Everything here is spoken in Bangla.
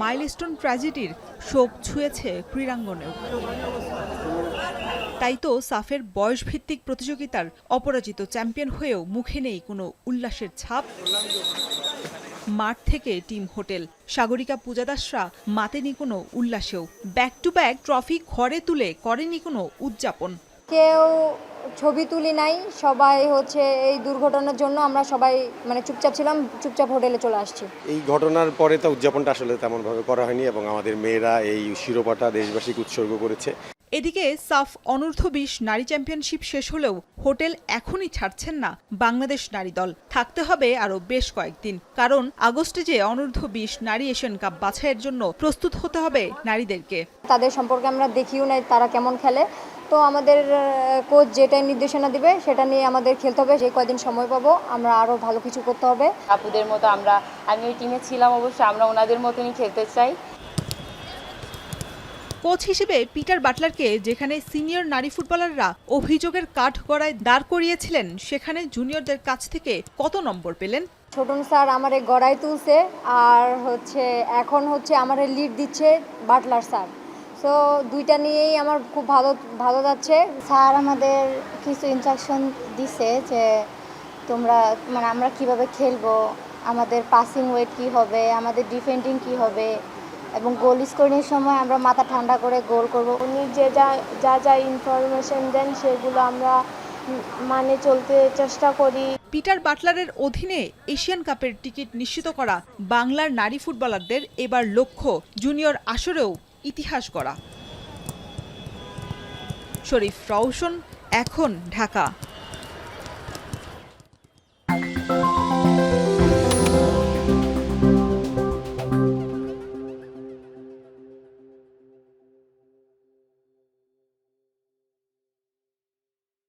মাইলস্টোন ট্র্যাজেডির শোক ছুঁয়েছে ক্রীড়াঙ্গনেও। তাই তো সাফের বয়সভিত্তিক প্রতিযোগিতার অপরাজিত চ্যাম্পিয়ন হয়েও মুখে নেই কোনো উল্লাসের ছাপ। মাঠ থেকে টিম হোটেল, সাগরিকা পূজাদাসরা মাতেনি কোনো উল্লাসেও। ব্যাক টু ব্যাক ট্রফি ঘরে তুলে করেনি কোনো উদযাপন। কেউ ছবি তুলি নাই, সবাই হচ্ছে এই দুর্ঘটনার জন্য আমরা সবাই চুপচাপ ছিলাম, চুপচাপ হোটেলে চলে আসছি। এই ঘটনার পরে তো উদযাপনটা আসলে তেমনভাবে করা হয়নি এবং আমাদের মেয়েরা এই শিরোপাটা দেশবাসীকে উৎসর্গ করেছে। এদিকে সাফ অনূর্ধ্ব-20 নারী চ্যাম্পিয়নশিপ শেষ হলেও হোটেল এখনই ছাড়ছেন না বাংলাদেশ নারী দল। থাকতে হবে আরও বেশ কয়েকদিন, কারণ আগস্টে যে অনূর্ধ্ব-20 নারী এশিয়ান কাপ বাছাইয়ের জন্য প্রস্তুত হতে হবে নারীদেরকে। তাদের সম্পর্কে আমরা দেখিও নাই তারা কেমন খেলে, তো আমাদের কোচ যেটাই নির্দেশনা দিবে সেটা নিয়ে আমাদের খেলতে হবে। যে কয়দিন সময় পাবো আমরা আরও ভালো কিছু করতে হবে। আপুদের মতো আমি ওই টিমে ছিলাম, অবশ্যই আমরা ওনাদের মতনই খেলতে চাই। কোচ হিসেবে পিটার বাটলারকে যেখানে সিনিয়র নারী ফুটবলাররা অভিযোগের কাঠগড়ায় দাঁড় করিয়েছিলেন, সেখানে জুনিয়রদের কাছ থেকে কত নম্বর পেলেন? ছোটন স্যার আমারে গড়াই তুলছে, আর এখন আমারে লিড দিচ্ছে বাটলার স্যার। সো দুইটা নিয়েই আমার খুব ভালো যাচ্ছে। স্যার আমাদের কিছু ইনস্ট্রাকশন দিছে যে তোমরা আমরা কিভাবে খেলবো, আমাদের পাসিং ওয়েট কি হবে, আমাদের ডিফেন্ডিং কি হবে, এবং গোল স্কোরিংয়ের সময় আমরা মাথা ঠান্ডা করে গোল করব। উনি যা ইনফরমেশন দেন সেগুলো আমরা মানে চলতে চেষ্টা করি। পিটার বাটলারের অধীনে এশিয়ান কাপের টিকিট নিশ্চিত করা বাংলার নারী ফুটবলারদের এবার লক্ষ্য জুনিয়র আসরেও ইতিহাস গড়া। শরীফ রওশন, এখন ঢাকা।